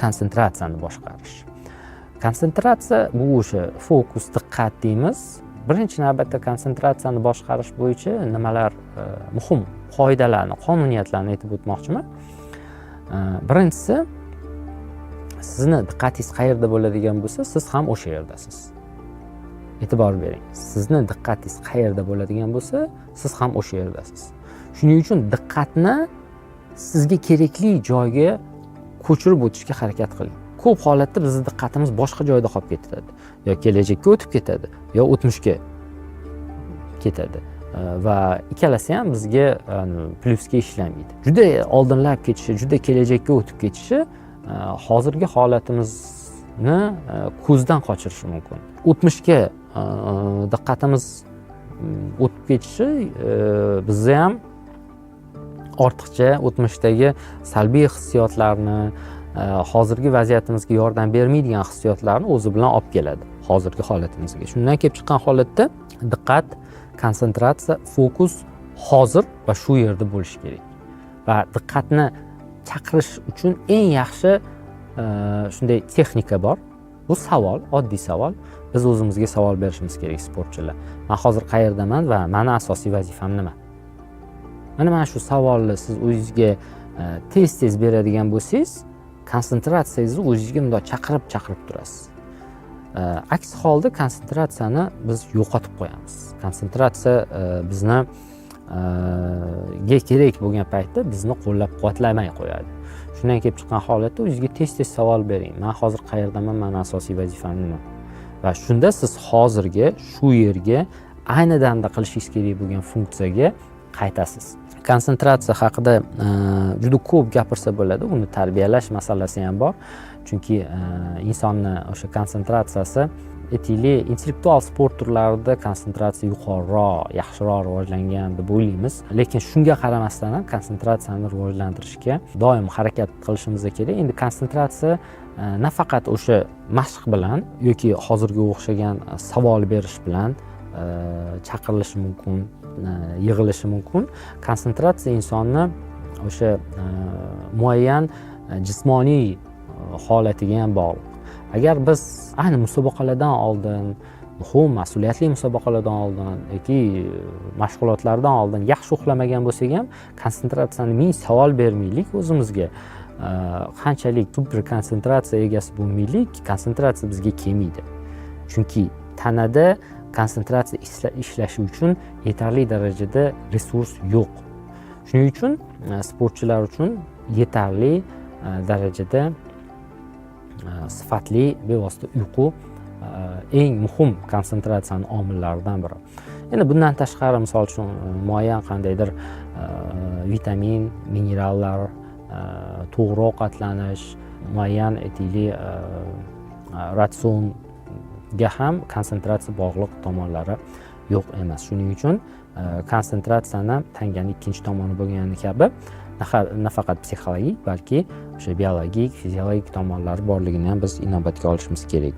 konsentratsiyani boshqarish. Konsentratsiya bu o'sha fokus, diqqat deymiz. Birinchi navbatda konsentratsiyani boshqarish bo'yicha nimalar muhim qoidalarni, qonuniyatlarni aytib o'tmoqchiman. Birinchisi, sizni diqqatingiz qayerda bo'ladigan bo'lsa, siz ham o'sha yerdasiz. E'tibor bering. Sizni diqqatingiz qayerda bo'ladigan bo'lsa, siz ham o'sha yerdasiz. Shuning uchun diqqatni sizga kerakli joyga ko'chirib o'tishga harakat qiling. Ko'p holatda bizning diqqatimiz boshqa joyda qolib ketadi. Yo kelajakka o'tib ketadi, yo o'tmishga ketadi. Va ikkalasi ham bizga plyusga ishlamaydi. Juda oldinlab ketishi, juda kelajakka o'tib ketishi hozirgi holatimizni ko'zdan qochirishi mumkin. O'tmishga diqqatimiz o'tib ketishi bizni ham ortiqcha o'tmishdagi salbiy hissiyotlarni, hozirgi vaziyatimizga yordam bermaydigan hissiyotlarni o'zi bilan olib keladi hozirgi holatimizga. Shundan kelib chiqqan holatda diqqat, konsentratsiya, fokus hozir va shu yerda bo'lishi kerak. Va diqqatni chaqirish uchun eng yaxshi shunday texnika bor. Bu savol, oddiy savol. Biz o'zimizga savol berishimiz kerak, sportchilar. Men hozir qayerdaman va meni asosiy vazifam nima? Mana shu savolni siz o'zingizga tez-tez beradigan bo'lsangiz, konsentratsiyangizni o'zingizga bunday chaqirib turasiz. Aks holda konsentratsiyani biz yo'qotib qo'yamiz. Konsentratsiya bizni kerak bo'lgan paytda bizni qo'llab-quvvatlamay qo'yadi. Shundan kelib chiqqan holatda o'zingizga tez-tez savol bering. Men hozir qayerdaman? Meni asosiy vazifam nima? Va shunda siz hozirga, shu yerga, ayni damda qilishingiz kerak bo'lgan funksiyaga qaytasiz. Konsentratsiya haqida juda ko'p gapirsa bo'ladi, uni tarbiyalash masalasi ham bor. Chunki insonni o'sha konsentratsiyasi aytaylik, intellektual sport turlarida konsentratsiya yuqoriroq, yaxshiroq rivojlangan deb o'ylaymiz. Lekin shunga qaramasdan ham konsentratsiyani rivojlantirishga doim harakat qilishimiz kerak. Endi konsentratsiya nafaqat o'sha mashq bilan yoki hozirga o'xshagan savol berish bilan chaqirilishi mumkin, yig'ilishi mumkin. Konsentratsiya insonni o'sha muayyan jismoniy holatiga ham bog'liq. Agar biz ayni musobaqalardan oldin, muhim mas'uliyatli musobaqalardan oldin yoki mashg'ulotlardan oldin yaxshi uxlamagan bo'lsak ham, konsentratsiyani ming savol bermaylik o'zimizga. Qanchalik super konsentratsiya egasi bo'lmaylik, konsentratsiya bizga kelmaydi. Chunki tanada konsentratsiya ishlashi uchun yetarli darajada resurs yo'q. Shuning uchun sportchilar uchun yetarli darajada sifatli bevosita uyqu eng muhim konsentratsiyaning omillaridan biri. Endi bundan tashqari, misol uchun muayyan qandaydir vitamin, minerallar, to'g'ri ovqatlanish, muayyan aytaylik ratsionga ham konsentratsiya bog'liq tomonlari yo'q emas. Shuning uchun konsentratsiyani tanganing ikkinchi tomoni bo'lgani kabi nafaqat psixologik, balki o'sha biologik, fiziologik tomonlari borligini ham biz inobatga olishimiz kerak.